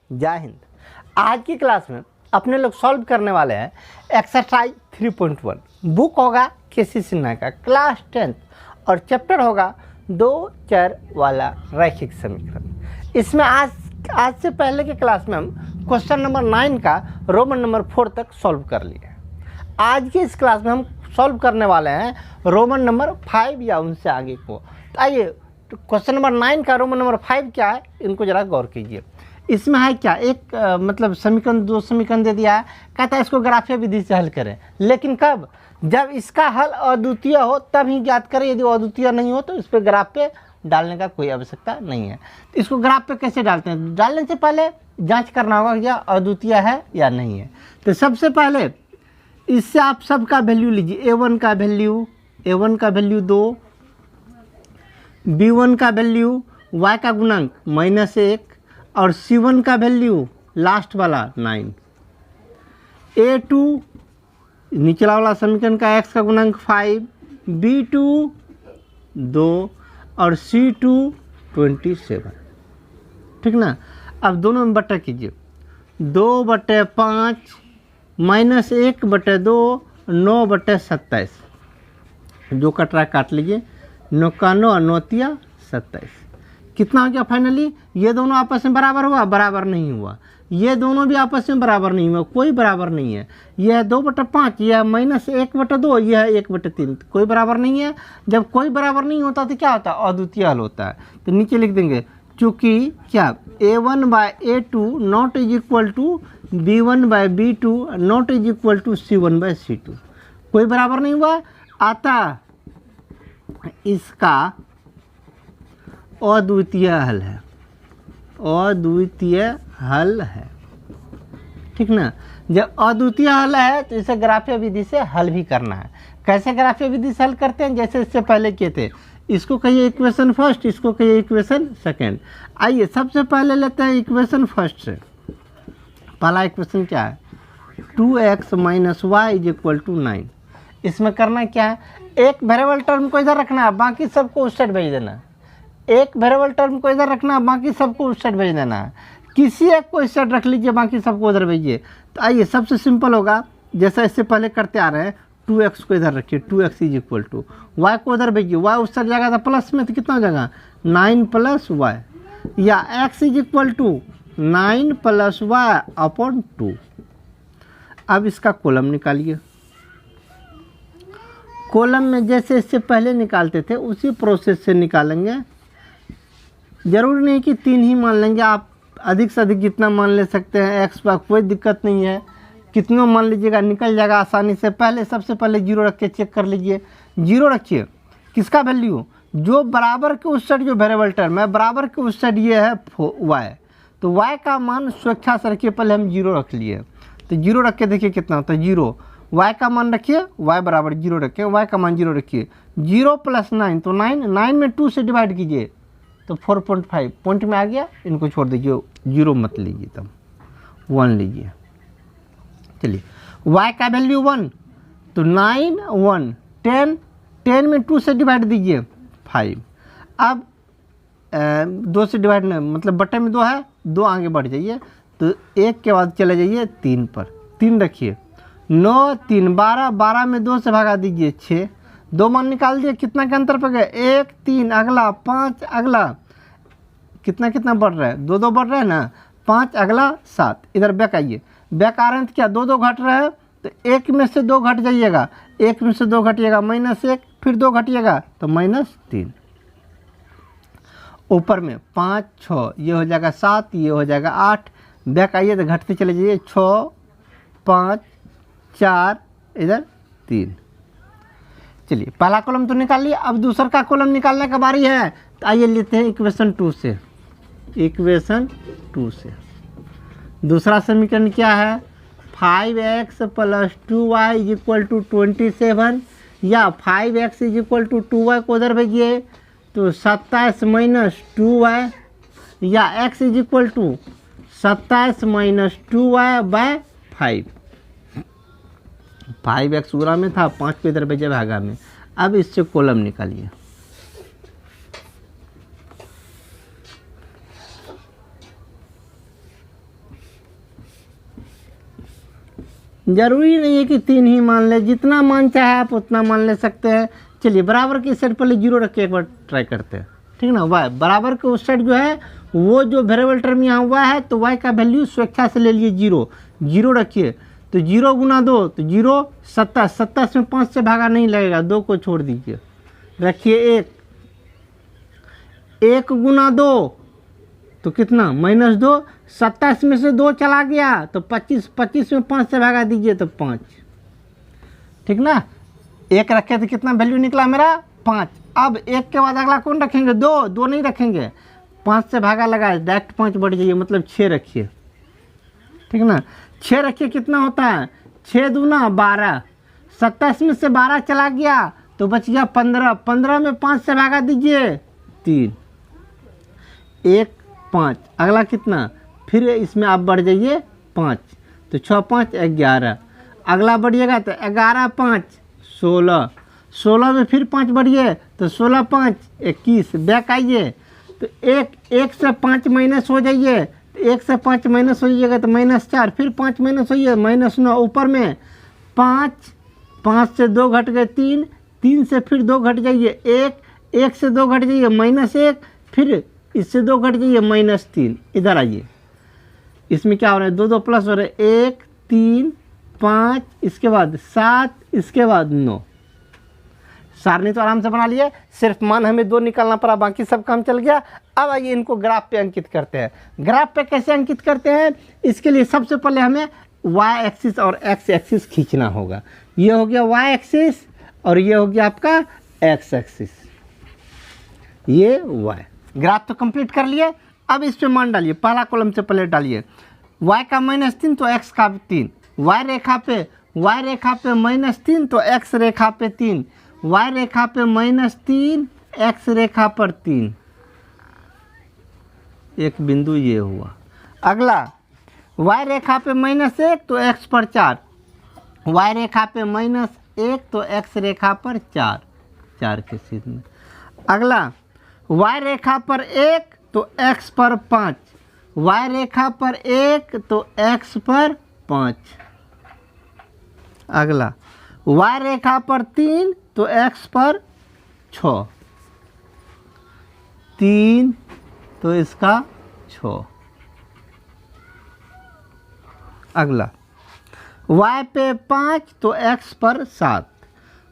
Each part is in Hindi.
जय हिंद। आज की क्लास में अपने लोग सॉल्व करने वाले हैं एक्सरसाइज 3.1। बुक होगा केसी सिन्हा का क्लास 10th और चैप्टर होगा दो चर वाला रैखिक समीकरण। इसमें आज से पहले के क्लास में हम क्वेश्चन नंबर 9 का रोमन नंबर 4 तक सॉल्व कर लिए। आज की इस क्लास में हम सॉल्व करने वाले हैं रोमन नंबर 5 या उनसे आगे को। तो आइए क्वेश्चन नंबर 9 का रोमन नंबर 5 क्या है, इनको जरा गौर कीजिए। इसमें है क्या, एक मतलब समीकरण, दो समीकरण दे दिया है, कहता है इसको ग्राफीय विधि से हल करें। लेकिन कब? जब इसका हल अद्वितीय हो तब ही ज्ञात करें। यदि अद्वितीय नहीं हो तो इस पर ग्राफ पे डालने का कोई आवश्यकता नहीं है। तो इसको ग्राफ पे कैसे डालते हैं? डालने से पहले जांच करना होगा कि अद्वितीय है या नहीं है। तो सबसे पहले इससे आप सबका वैल्यू लीजिए। a1 का वैल्यू 2, b1 का वैल्यू y का गुणांक -1 और c1 का वैल्यू लास्ट वाला 9। a2 निचला वाला समीकरण का x का गुणांक 5, b2 2 और c2 27। ठीक ना। अब दोनों में बटा कीजिए। 2/5 -1/2 9/27। जो कट रहा है काट लीजिए। 9 का 9 और 9 तिया 27। कितना हो गया फाइनली? ये दोनों आपस में बराबर हुआ? बराबर नहीं हुआ। ये दोनों भी आपस में बराबर नहीं हुआ, कोई बराबर नहीं है। यह 2/5, यह -1/2, यह 1/3, कोई बराबर नहीं है। जब कोई बराबर नहीं होता तो क्या होता है? अद्वितीय हल होता है। तो नीचे लिख देंगे चूँकि क्या a1/a2 not is equal to b1/b2 not is equal to c1/c2। कोई बराबर नहीं हुआ, अतः इसका अद्वितीय हल है। अद्वितीय हल है, ठीक ना। जब अद्वितीय हल है तो इसे ग्राफीय विधि से हल भी करना है। कैसे ग्राफीय विधि से हल करते हैं? जैसे इससे पहले किए थे। इसको कहिए इक्वेशन फर्स्ट, इसको कहिए इक्वेशन सेकंड। आइए सबसे पहले लेते हैं इक्वेशन फर्स्ट से। पहला इक्वेशन क्या है? 2x - y = 9। इसमें करना क्या है? एक वेरिएबल टर्म को इधर रखना है, बाकी सबको उस साइड भेज देना है। एक वेरिएबल टर्म को इधर रखना है, बाकी सबको उस साइड भेज देना है। किसी एक को इस साइड रख लीजिए, बाकी सबको उधर भेजिए। तो आइए सबसे सिंपल होगा, जैसा इससे पहले करते आ रहे हैं। 2x को इधर रखिए, 2x = y को उधर भेजिए। y उस साइड जाएगा था प्लस में, तो कितना हो जाएगा? 9 + y, या x = 9 + y/2। अब इसका कॉलम निकालिए। कॉलम में जैसे इससे पहले निकालते थे उसी प्रोसेस से निकालेंगे। जरूरी नहीं कि 3 ही मान लेंगे, आप अधिक से अधिक जितना मान ले सकते हैं। एक्स पर कोई दिक्कत नहीं है, कितना मान लीजिएगा, निकल जाएगा आसानी से। पहले सबसे पहले 0 रख के चेक कर लीजिए। 0 रखिए, किसका वैल्यू? जो बराबर के उस साइड जो वेरिएबल टर्म है, बराबर के उस साइड ये है y, तो y का मान स्वेच्छा से रखिए। पहले हम 0 रख लिए, तो 0 रख के देखिए कितना होता है। 0 y का मान रखिए, y बराबर 0 रखिए, y का मान 0 रखिए। 0 + 9 तो 9 में 2 से डिवाइड कीजिए तो 4.5 पॉइंट में आ गया। इनको छोड़ दीजिए, 0 मत लीजिए, तब 1 लीजिए। चलिए y का वैल्यू 1, तो 9 1 10 में 2 से डिवाइड दीजिए 5। अब 2 से डिवाइड नहीं, मतलब बटे में 2 है, 2 आगे बढ़ जाइए, तो 1 के बाद चले जाइए 3 पर। 3 रखिए। 9 3 12, 12 में 2 से भगा दीजिए 6। 2 मान निकाल दिए, कितना के अंतर पर गए? 1 3 अगला 5 अगला, कितना बढ़ रहा है? 2 बढ़ रहा है ना। 5 अगला 7। इधर बैक आइए। बैक आ रहे हैं तो क्या 2 घट रहा है, तो 1 में से 2 घट जाइएगा। 1 में से 2 घटिएगा -1, फिर 2 घटिएगा तो -3। ऊपर में 5 6, ये हो जाएगा 7, ये हो जाएगा 8। बैक आइए तो घटते चले जाइए। 6 5 4, इधर 3। चलिए पहला कॉलम तो निकाल लिया। अब दूसरा का कॉलम निकालने का बारी है। तो आइए लेते हैं इक्वेशन 2 से। इक्वेशन 2 से दूसरा समीकरण क्या है? 5x + 2y = 27, या 5x = 2y को उधर भेजिए तो 27 - 2y, या x = 27 - 2y/5। 5x पूरा में था, 5 को इधर भेजे भागा में। अब इससे कॉलम निकालिए। जरूरी नहीं है कि 3 ही मान ले, जितना मान चाहे आप उतना मान ले सकते हैं। चलिए बराबर की साइड पहले 0 रख के एक बार ट्राई करते हैं, ठीक ना। y बराबर के उस साइड जो है वो जो वेरिएबल टर्म यहाँ हुआ है तो y का वैल्यू स्वेच्छा से ले लिए 0 रखिए। तो 0 गुना 2 तो 0 27 में 5 से भागा नहीं लगेगा, 2 को छोड़ दीजिए, रखिए 1 गुना 2 तो कितना -2, 27 में से 2 चला गया तो 25 में 5 से भागा दीजिए तो 5, ठीक ना। 1 रखे तो कितना वैल्यू निकला मेरा 5। अब 1 के बाद अगला कौन रखेंगे 2 नहीं रखेंगे, 5 से भागा लगाए डायरेक्ट 5 बढ़ जाइए, मतलब 6 रखिए, ठीक ना। 6 रखिए कितना होता है 6 दूना 12, 27 में से 12 चला गया तो बच गया 15 में 5 से भागा दीजिए 3, 1 5, अगला कितना, फिर इसमें आप बढ़ जाइए 5 तो 6 5 11, अगला बढ़िएगा तो 11 5 16 में फिर 5 बढ़िए तो 16 5 21, बैक आइए तो 1 से 5 माइनस हो जाइए, 1 से 5 माइनस हो जाइएगा तो -4, फिर 5 माइनस होइए -9, ऊपर में 5 से 2 घट गए 3 से फिर 2 घट जाइए 1 से 2 घट जाइए -1, फिर इससे 2 घट जाइए -3, इधर आइए, इसमें क्या हो रहा है 2 प्लस हो रहा है 1 3 5, इसके बाद 7, इसके बाद 9। सारणी तो आराम से बना लिए, सिर्फ मान हमें 2 निकालना पड़ा, बाकी सब काम चल गया। अब आइए इनको ग्राफ पे अंकित करते हैं। ग्राफ पे कैसे अंकित करते हैं, इसके लिए सबसे पहले हमें y एक्सिस और x एक्सिस खींचना होगा। ये हो गया y एक्सिस और ये हो गया आपका x एक्सिस, ये y। ग्राफ तो कंप्लीट कर लिए। अब इस पे मान डालिए, पहला कॉलम से पहले डालिए y का -3 तो x का 3, y रेखा पे -3 तो x रेखा पे 3, y रेखा पे -3 x रेखा पर 3, एक बिंदु ये हुआ। अगला y रेखा पे -1 तो x पर 4, y रेखा पे -1 तो x रेखा पर 4 के सीध में। अगला y रेखा पर 1 तो x पर 5, y रेखा पर 1 तो x पर 5। अगला y रेखा पर 3 तो x पर 6, 3 तो इसका 6। अगला y पे 5 तो x पर 7,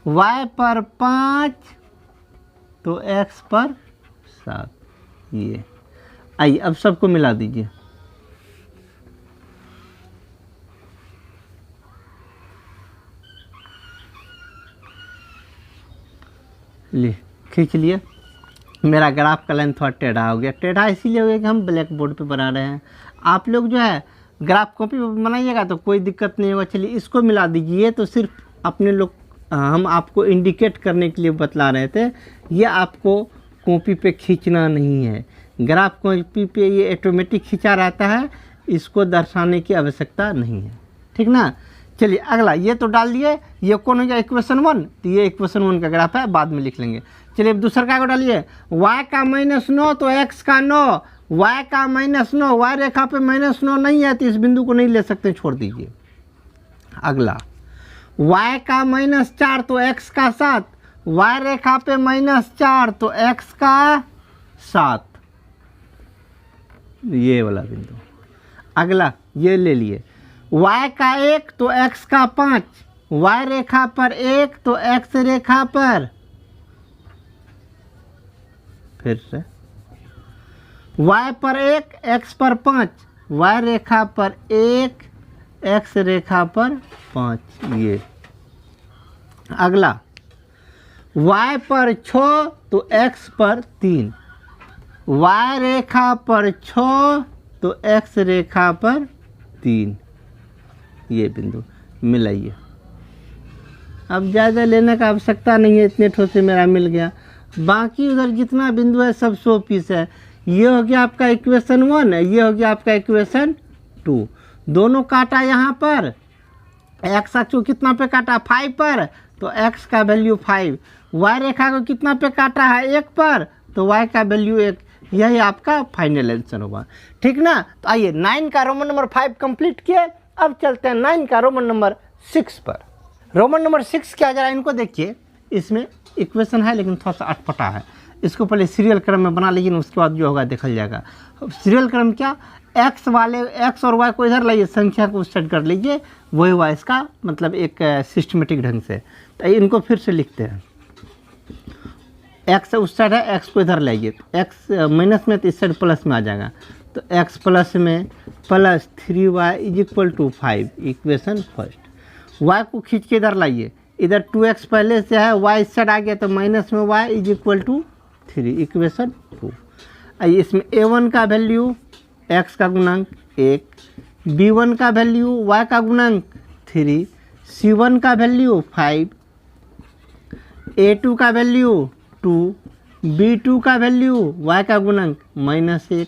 y पर 5 तो x पर 7। ये आइए अब सबको मिला दीजिए, लिए खींच लिए। मेरा ग्राफ का लाइन थोड़ा टेढ़ा हो गया, टेढ़ा इसीलिए हो गया कि हम ब्लैक बोर्ड पे बना रहे हैं। आप लोग जो है ग्राफ कॉपी पे बनाइएगा तो कोई दिक्कत नहीं होगा। चलिए इसको मिला दीजिए, तो सिर्फ अपने लोग हम आपको इंडिकेट करने के लिए बतला रहे थे, ये आपको कॉपी पे खींचना नहीं है। ग्राफ कॉपी पे ये ऑटोमेटिक खींचा रहता है, इसको दर्शाने की आवश्यकता नहीं है, ठीक ना। चलिए अगला ये तो डाल दिए, ये कौन हो गया इक्वेशन 1, तो ये इक्वेशन 1 का ग्राफ है, बाद में लिख लेंगे। चलिए अब दूसरा का डालिए, y का -9 तो x का 9, y का -9, y रेखा पे -9 नहीं है तो इस बिंदु को नहीं ले सकते, छोड़ दीजिए। अगला y का -4 तो x का 7, y रेखा पे -4 तो x का 7, ये वाला बिंदु। अगला ये ले लिए, y का 1 तो x का 5, y रेखा पर 1 तो x रेखा पर, फिर से y पर 1 x पर 5, y रेखा पर 1 x रेखा पर 5, ये। अगला y पर 6 तो x पर 3, y रेखा पर 6 तो x रेखा पर 3, ये बिंदु मिलाइए। अब ज़्यादा लेने का आवश्यकता नहीं है, इतने ठोस से मेरा मिल गया। बाकी उधर जितना बिंदु है सब 100 पीस है। ये हो गया आपका इक्वेशन 1, ये हो गया आपका इक्वेशन 2। दोनों काटा यहाँ पर, x अक्ष को कितना पे काटा 5 पर, तो x का वैल्यू 5, y रेखा को कितना पे काटा है 1 पर, तो y का वैल्यू 1। यही आपका फाइनल आंसर होगा, ठीक ना। तो आइए 9 का रोमन नंबर 5 कंप्लीट किए। अब चलते हैं 9 का रोमन नंबर 6 पर। रोमन नंबर 6 क्या जरा इनको देखिए, इसमें इक्वेशन है लेकिन थोड़ा सा अटपटा है, इसको पहले सीरियल क्रम में बना लीजिए, उसके बाद जो होगा देखा जाएगा। सीरियल क्रम क्या, एक्स और वाई को इधर लाइए, संख्या को सेट कर लीजिए, वही हुआ इसका मतलब एक सिस्टमेटिक ढंग से। तो इनको फिर से लिखते हैं, एक्स उस साइड है, एक्स को इधर लाइए, तो एक्स माइनस में तो इस साइड प्लस में आ जाएगा, तो एक्स प्लस में plus 3y is equal to 5, equation first. Y को खींच के इधर लाइए, इधर 2x पहले से है, y इस साइड आ गया तो माइनस में y is equal to 3, equation 2। आइए इसमें a1 का वैल्यू x का गुणांक 1, b1 का वैल्यू y का गुणांक 3, c1 का वैल्यू 5, a2 का वैल्यू 2, b2 का वैल्यू y का गुणांक -1,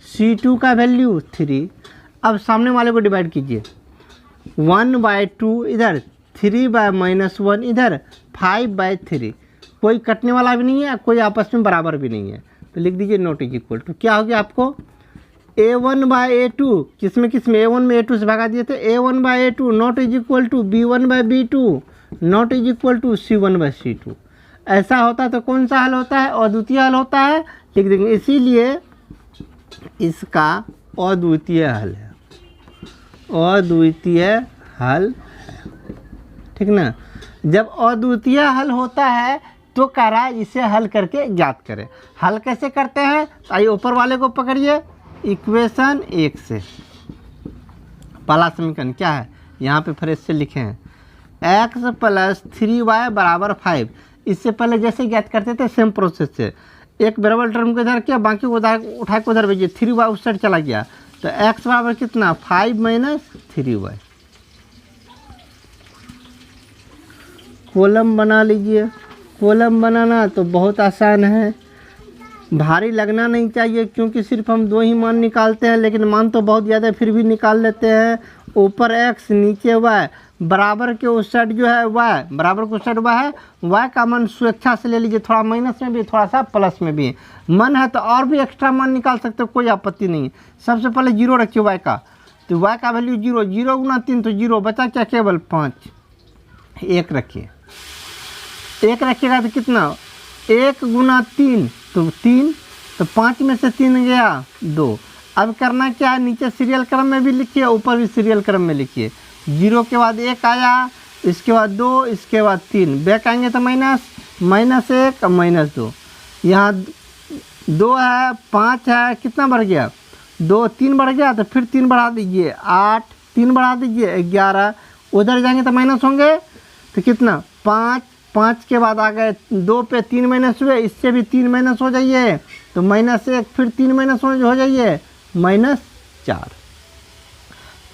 c2 का वैल्यू 3। अब सामने वाले को डिवाइड कीजिए, 1/2 इधर, 3/-1 इधर, 5/3, कोई कटने वाला भी नहीं है, कोई आपस में बराबर भी नहीं है, तो लिख दीजिए नॉट इज इक्वल टू। क्या हो गया आपको, a1/a2 किसमें a1 में a2 से भगा दिए थे, a1/a2 not is equal to b1/b2 not is equal to c1/c2। ऐसा होता है तो कौन सा हल होता है, अद्वितीय हल होता है, लिख देंगे, इसीलिए इसका अद्वितीय हल है, अद्वितीय हल है, ठीक ना। जब अद्वितीय हल होता है तो कह रहा है इसे हल करके ज्ञात करें। हल कैसे करते हैं, आइए ऊपर वाले को पकड़िए, इक्वेशन 1 से पहला समीकरण क्या है, यहाँ पे फ्रेश से लिखे हैं, x + 3y = 5। इससे पहले जैसे ज्ञात करते थे सेम प्रोसेस से, एक वेरिएबल टर्म को इधर किया, बाकी को उधर उठा के उधर भेजिए, 3y उस साइड चला गया, तो x बराबर कितना, 5 - 3y। कॉलम बना लीजिए, कॉलम बनाना तो बहुत आसान है, भारी लगना नहीं चाहिए, क्योंकि सिर्फ हम 2 ही मान निकालते हैं, लेकिन मान तो बहुत ज़्यादा फिर भी निकाल लेते हैं। ऊपर x नीचे y, बराबर के उस साइड जो है y, बराबर के उस साइड y है, y का मान स्वेच्छा से ले लीजिए, थोड़ा माइनस में भी, थोड़ा सा प्लस में भी, मन है तो और भी एक्स्ट्रा मान निकाल सकते हो, कोई आपत्ति नहीं। सबसे पहले 0 रखिए y का, तो y का वैल्यू 0, 0 × 3 तो 0 बचा, क्या केवल 5, 1 रखिए, 1 रखिएगा तो कितना, 1 × 3 तो 3, तो 5 में से 3 गया 2। अब करना क्या है, नीचे सीरियल क्रम में भी लिखिए, ऊपर भी सीरियल क्रम में लिखिए, 0 के बाद 1 आया, इसके बाद 2, इसके बाद 3, बैक आएंगे तो -1 -2, यहाँ 2 है, 5 है, कितना बढ़ गया, 2 3 बढ़ गया, तो फिर 3 बढ़ा दीजिए 8, 3 बढ़ा दीजिए 11, उधर जाएंगे तो माइनस होंगे, तो कितना 5 के बाद आ गए 2 पे 3 माइनस हुए, इससे भी 3 माइनस हो जाइए, तो -1, फिर 3 माइनस हो जाइए -4।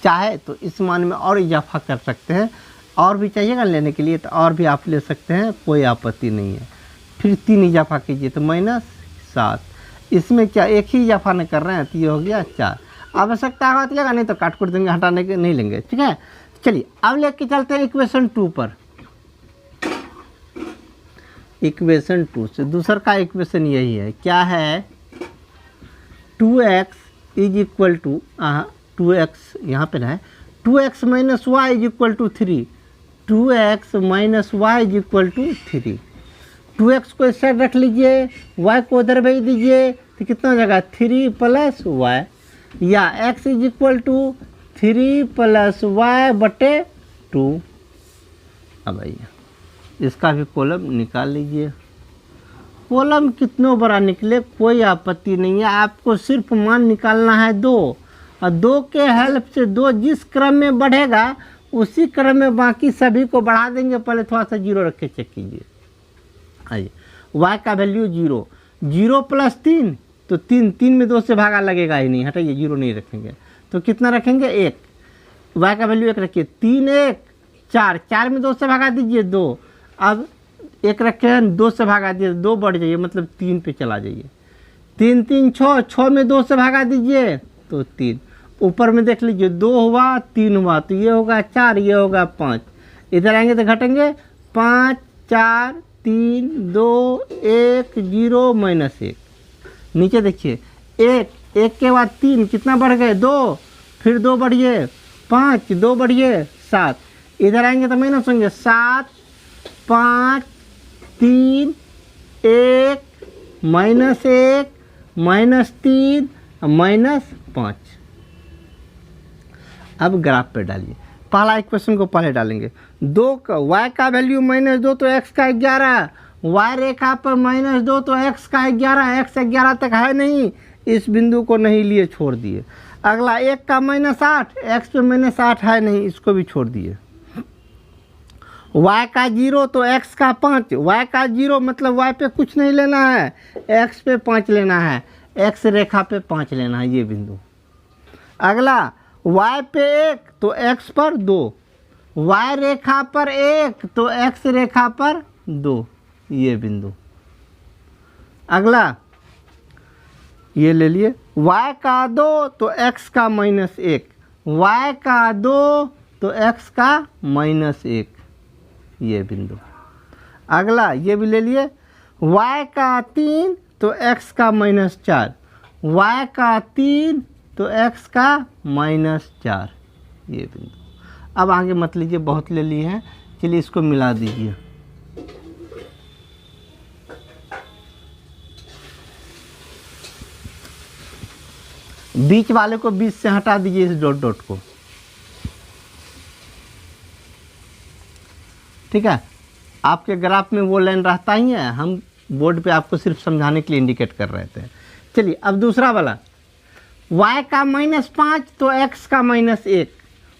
चाहे तो इस मान में और इजाफा कर सकते हैं, और भी चाहिएगा लेने के लिए तो और भी आप ले सकते हैं, कोई आपत्ति नहीं है। फिर 3 इजाफा कीजिए तो -7, इसमें क्या एक ही इजाफा नहीं कर रहे हैं, तो ये हो गया 4। आवश्यकता होगा तो लेगा, नहीं तो काट देंगे, हटाने के नहीं लेंगे, ठीक है। चलिए अब लेके चलते हैं इक्वेशन 2 पर। इक्वेशन 2 से दूसरा का इक्वेशन यही है, क्या है, 2x is equal to 2x यहाँ पे ना है, 2x - y is equal to 3, 2x - y is equal to 3। 2x को इस साइड रख लीजिए, y को उधर भेज दीजिए, तो कितना हो जाएगा 3 + y, या x is equal to 3 + y/2। अब आइए इसका भी कॉलम निकाल लीजिए, कॉलम कितना बड़ा निकले कोई आपत्ति नहीं है, आपको सिर्फ मान निकालना है 2, और 2 के हेल्प से 2 जिस क्रम में बढ़ेगा उसी क्रम में बाकी सभी को बढ़ा देंगे। पहले थोड़ा सा 0 रख के चेक कीजिए, आइए y का वैल्यू 0, 0 + 3 तो 3 में 2 से भागा लगेगा ही नहीं, हटाइए 0 नहीं रखेंगे, तो कितना रखेंगे 1, y का वैल्यू 1 रखिए, 3 1 4, 4 में 2 से भागा दीजिए 2, अब 1 रखे हैं 2 से भागा दीजिए, 2 बढ़ जाइए मतलब 3 पे चला जाइए, 3 3 6, 6 में 2 से भागा दीजिए तो 3, ऊपर में देख लीजिए 2 हुआ 3 हुआ, तो ये होगा 4, ये होगा 5, इधर आएंगे तो घटेंगे 5 4 3 2 1 0 -1। नीचे देखिए 1 के बाद 3 कितना बढ़ गए 2, फिर 2 बढ़िए 5, 2 बढ़िए 7, इधर आएंगे तो माइनस होंगे 7, 5, 3, 1, -1, -3, -5। अब ग्राफ पे डालिए। पहला इक्वेशन को पहले डालेंगे। 2 का y का वैल्यू -2 तो x का 11, y रेखा पर -2 तो x का 11, x 11 तक है नहीं, इस बिंदु को नहीं लिए छोड़ दिए। अगला 1 का -8, x पे -8 है नहीं, इसको भी छोड़ दिए। y का 0 तो x का 5, y का 0 मतलब y पे कुछ नहीं लेना है, x पे 5 लेना है, x रेखा पे 5 लेना है, ये बिंदु। अगला y पे 1 तो x पर 2, y रेखा पर 1 तो x रेखा पर 2, ये बिंदु। अगला ये ले लिए, y का 2 तो x का -1, y का 2 तो x का -1, ये बिंदु। अगला ये भी ले लिए, y का 3 तो x का -4, y का 3 तो x का -4, ये बिंदु। अब आगे मत लीजिए, बहुत ले लिए हैं, चलिए इसको मिला दीजिए। बीच वाले को बीच से हटा दीजिए, इस डॉट डॉट को, ठीक है। आपके ग्राफ में वो लाइन रहता ही है, हम बोर्ड पे आपको सिर्फ समझाने के लिए इंडिकेट कर रहे थे। चलिए अब दूसरा वाला, y का -5 तो x का -1,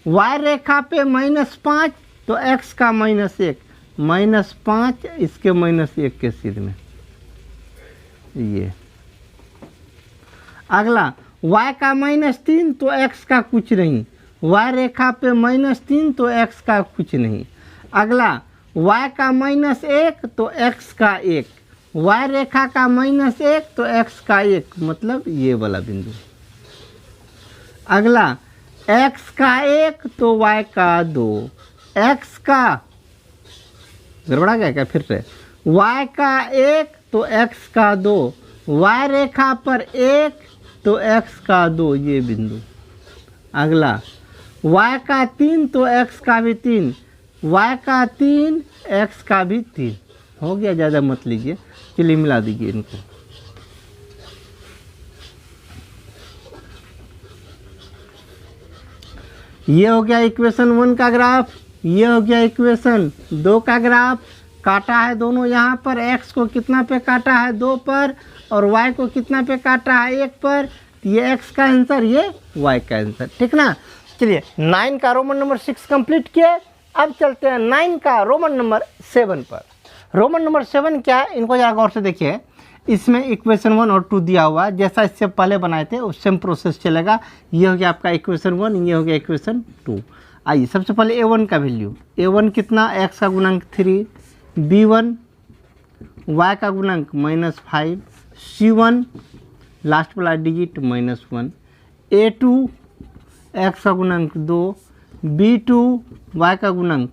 y रेखा पे -5 तो x का -1, -5 इसके -1 के सिर में, ये। अगला y का -3 तो x का कुछ नहीं, y रेखा पे -3 तो x का कुछ नहीं। अगला y का -1 तो x का 1, y रेखा का -1 तो x का 1, मतलब ये वाला बिंदु। अगला x का 1 तो y का 2, x का गड़बड़ा गया क्या फिर से, y का 1 तो x का 2, y रेखा पर 1 तो x का 2, ये बिंदु। अगला y का 3 तो x का भी 3, y का 3 x का भी 3, हो गया, ज़्यादा मत लीजिए। चलिए मिला दीजिए इनको। ये हो गया इक्वेशन 1 का ग्राफ, ये हो गया इक्वेशन 2 का ग्राफ। काटा है दोनों, यहाँ पर x को कितना पे काटा है 2 पर, और y को कितना पे काटा है 1 पर। ये x का आंसर, ये y का आंसर, ठीक ना। चलिए 9 का रोमन नंबर 6 कंप्लीट किए। अब चलते हैं 9 का रोमन नंबर 7 पर। रोमन नंबर 7 क्या है, इनको जरा गौर से देखिए। इसमें इक्वेशन 1 और 2 दिया हुआ है, जैसा इससे पहले बनाए थे उस सेम प्रोसेस चलेगा। ये हो गया आपका इक्वेशन 1, ये हो गया इक्वेशन 2। आइए सबसे पहले a1 का वैल्यू, a1 कितना, x का गुणांक 3, b1 y का गुणांक -5, c1 लास्ट वाला डिजिट -1, a2 x का गुणांक 2, b2 y का गुणांक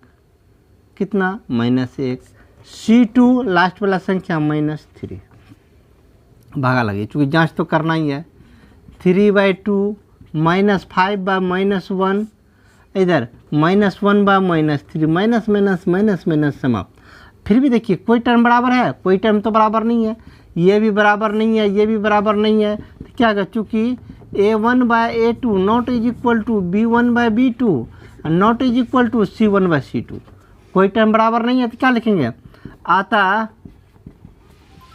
कितना -1, c2 लास्ट वाला संख्या -3। भागा लगे, चूँकि जांच तो करना ही है। 3/2 -5/-1, इधर -1/-3, माइनस माइनस माइनस माइनस समाप्त। फिर भी देखिए कोई टर्म बराबर है, कोई टर्म तो बराबर नहीं है, ये भी बराबर नहीं है, ये भी बराबर नहीं है, तो क्या होगा, चूँकि a1/a2 not is equal to b1/b2 not is equal to c1/c2, कोई टर्म बराबर नहीं है, तो क्या लिखेंगे, अतः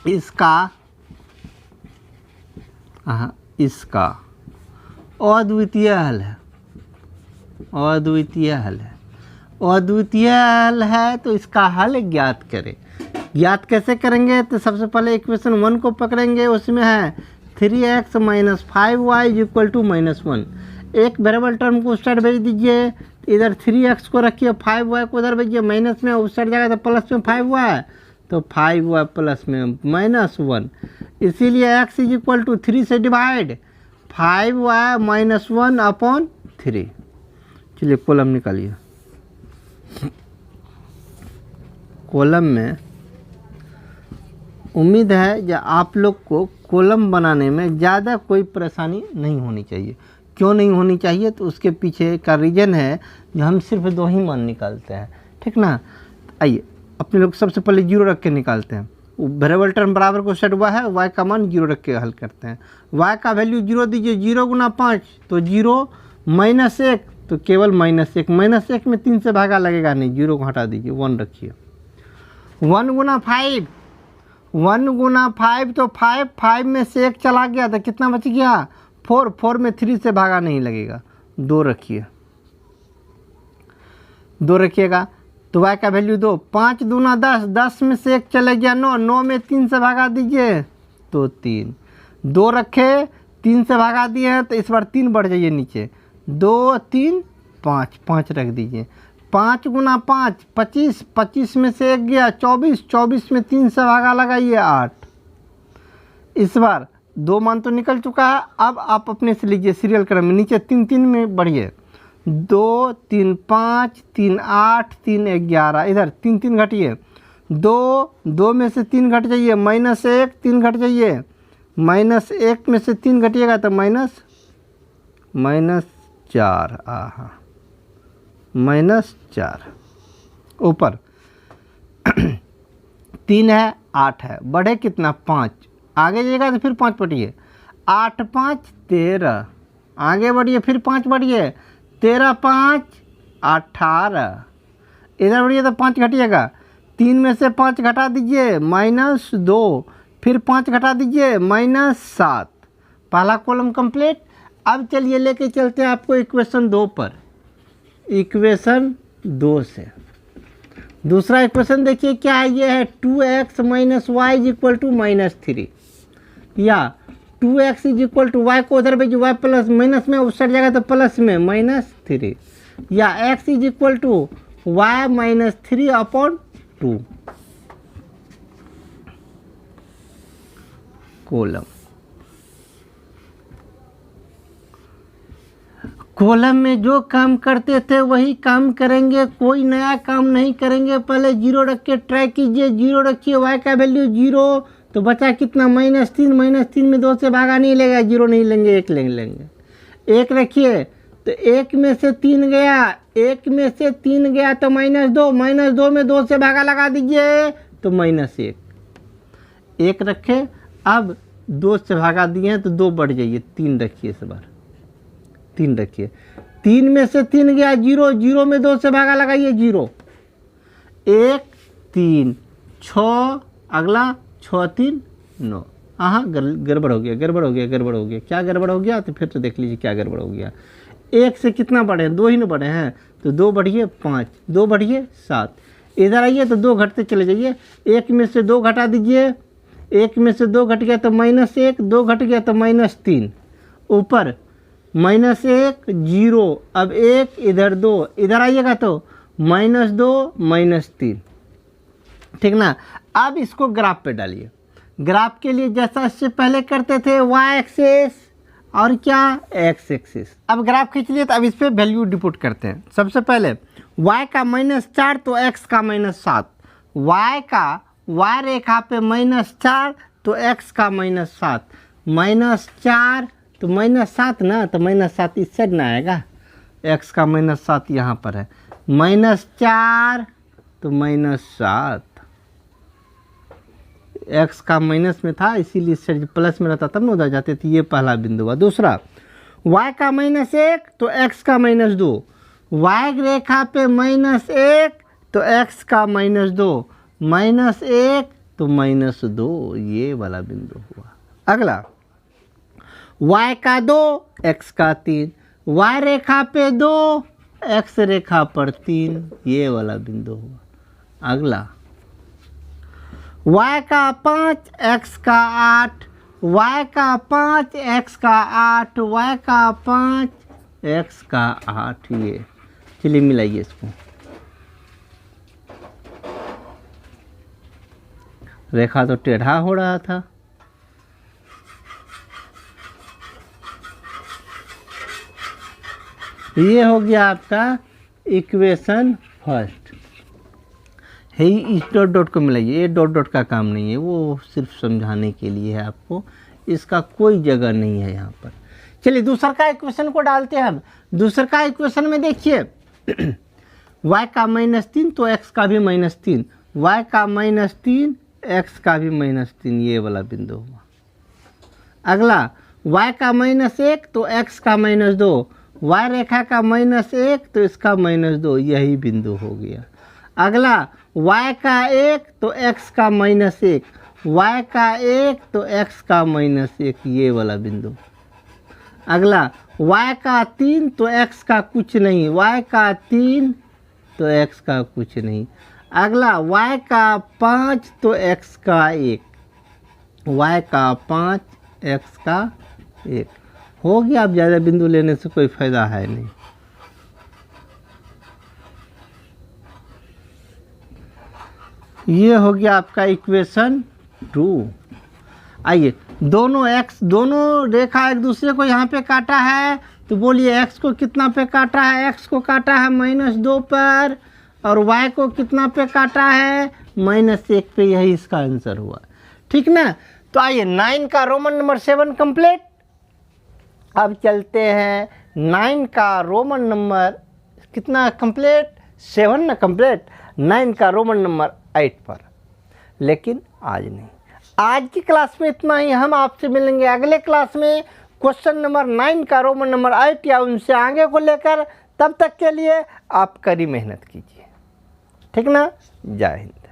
इसका अद्वितीय हल है, अद्वितीय हल है, अद्वितीय हल है, तो इसका हल ज्ञात करें। ज्ञात कैसे करेंगे, तो सबसे पहले इक्वेशन 1 को पकड़ेंगे, उसमें है 3x - 5y = -1। एक वेरिएबल टर्म को उस साइड भेज दीजिए, इधर 3x को रखिए, 5y को उधर भेजिए, माइनस में उस साइड जाएगा तो प्लस में 5y, तो 5y प्लस में -1, इसीलिए x = 3 से डिवाइड 5y - 1/3। चलिए कॉलम निकालिए। कॉलम में उम्मीद है कि आप लोग को कॉलम बनाने में ज़्यादा कोई परेशानी नहीं होनी चाहिए, क्यों नहीं होनी चाहिए, तो उसके पीछे का रीज़न है जो हम सिर्फ 2 ही मान निकालते हैं, ठीक ना। आइए अपने लोग सबसे पहले 0 रख के निकालते हैं। वेरिएबल टर्म बराबर को सेट हुआ है, y का मान 0 रख के हल करते हैं। y का वैल्यू 0 दीजिए, 0 गुना 5 तो 0, -1 तो केवल -1, -1 में 3 से भागा लगेगा नहीं, 0 को हटा दीजिए, 1 रखिए। 1 गुना 5, 1 गुना 5 तो 5 में से 1 चला गया तो कितना बच गया, 4 में 3 से भागा नहीं लगेगा, 2 रखिए, 2 रखिएगा तो y का वैल्यू 2, 5 दूना 10, 10 में से 1 चले गया 9, 9 में 3 से भागा दीजिए तो 3, 2 रखे, 3 से भागा दिए हैं तो इस बार 3 बढ़ जाइए नीचे, 2 3 5, 5 रख दीजिए। 5 गुना 5 25, 25 में से 1 गया 24, 24 में 3 से भागा लगाइए 8। इस बार 2 मान तो निकल चुका है, अब आप अपने से लीजिए सीरियल क्रम में, नीचे 3 3 में बढ़िए, 2 3 5 3 8 3 11, इधर 3 3 घटिए, 2 में से 3 घट जाइए, -1 3 घट जाइए, -1 में से 3 घटिएगा तो -4, आहा -4, ऊपर 3 है 8 है, बढ़े कितना 5, आगे जाइएगा तो फिर 5 बढ़िए, 8 5 13, आगे बढ़िए फिर 5 बढ़िए, 13 5 18, इधर बढ़िए तो 5 घटिएगा, 3 में से 5 घटा दीजिए -2, फिर 5 घटा दीजिए -7, पहला कॉलम कंप्लीट। अब चलिए लेके चलते हैं आपको इक्वेशन 2 पर, इक्वेशन 2 से दूसरा इक्वेशन देखिए क्या है, ये है 2x - y = -3, या 2x = y को उधर भेजिए, y प्लस माइनस में उस साइड जाएगा तो प्लस में -3, या x = y - 3/2 कॉलम में जो काम करते थे वही काम करेंगे, कोई नया काम नहीं करेंगे। पहले 0 रख के ट्राई कीजिए, 0 रखिए, y का वैल्यू 0 तो बचा कितना -3, -3 में 2 से भागा नहीं लेगा, 0 नहीं लेंगे, 1 लेंगे, 1 रखिए तो 1 में से 3 गया, 1 में से 3 गया तो -2, -2 में 2 से भागा लगा दीजिए तो -1, 1 रखे, अब 2 से भागा दिए हैं तो 2 बढ़ जाइए, 3 रखिए, इस बार 3 रखिए, 3 में से 3 गया 0, 0 में 2 से भागा लगाइए 0, 1 3 6, अगला 6 3 9, हाँ गड़बड़ हो गया, गड़बड़ हो गया, गड़बड़ हो गया, क्या गड़बड़ हो गया, तो फिर तो देख लीजिए क्या गड़बड़ हो गया। 1 से कितना बढ़े, 2 ही ना बढ़े हैं, तो 2 बढ़िए 5, 2 बढ़िए 7, इधर आइए तो 2 घटते चले जाइए, 1 में से 2 घटा दीजिए, 1 में से 2 घट गया तो -1, 2 घट गया तो -3, ऊपर -1 0, अब 1 इधर 2, इधर आइएगा तो -2 -3, ठीक ना। अब इसको ग्राफ पे डालिए, ग्राफ के लिए जैसा इससे पहले करते थे y एक्सिस और क्या x एक्सिस, अब ग्राफ खींच लिए तो अब इस पर वैल्यू डिपुट करते हैं। सबसे पहले y का -4 तो x का -7, y रेखा पे -4 तो x का -7, -4 तो -7 ना, तो -7 इस साइड ना आएगा, x का -7 यहाँ पर है, -4 तो -7, x का माइनस में था इसीलिए इस साइड प्लस में रहता तब ना उधर जाते थे, ये पहला बिंदु हुआ। दूसरा y का -1 तो x का -2, y रेखा पे -1 तो x का -2, -1 तो -2, ये वाला बिंदु हुआ। अगला y का 2 x का 3, y रेखा पे 2 x रेखा पर 3, ये वाला बिंदु हुआ। अगला y का 5 x का 8, y का 5 x का 8, y का 5 x का 8, ये चलिए मिलाइए इसको, रेखा तो टेढ़ा हो रहा था, ये हो गया आपका इक्वेशन फर्स्ट है। इस डॉट डॉट को मिलाइए, ये डॉट डॉट का काम नहीं है, वो सिर्फ समझाने के लिए है आपको, इसका कोई जगह नहीं है यहाँ पर। चलिए दूसरा का इक्वेशन को डालते हैं हम। दूसरा का इक्वेशन में देखिए y का -3 तो x का भी -3, y का -3 x का भी -3, ये वाला बिंदु हुआ। अगला y का -1 तो x का -2, y रेखा का -1 तो इसका -2, यही बिंदु हो गया। अगला y का 1 तो x का -1, y का 1 तो x का -1, ये वाला बिंदु। अगला y का 3 तो x का कुछ नहीं, y का 3 तो x का कुछ नहीं। अगला y का 5 तो x का 1, y का 5 x का 1 हो गया। अब ज़्यादा बिंदु लेने से कोई फायदा है नहीं। ये हो गया आपका इक्वेशन 2। आइए दोनों रेखा एक दूसरे को यहाँ पे काटा है, तो बोलिए x को कितना पे काटा है? x को काटा है -2 पर, और y को कितना पे काटा है? -1 पे। यही इसका आंसर हुआ, ठीक ना। तो आइए 9 का रोमन नंबर 7 कंप्लीट। अब चलते हैं 9 का रोमन नंबर कितना कंप्लीट? 7 ना कंप्लीट। 9 का रोमन नंबर 8 पर, लेकिन आज नहीं। आज की क्लास में इतना ही। हम आपसे मिलेंगे अगले क्लास में क्वेश्चन नंबर 9 का रोमन नंबर 8 या उनसे आगे को लेकर। तब तक के लिए आप कड़ी मेहनत कीजिए, ठीक ना। जय हिंद।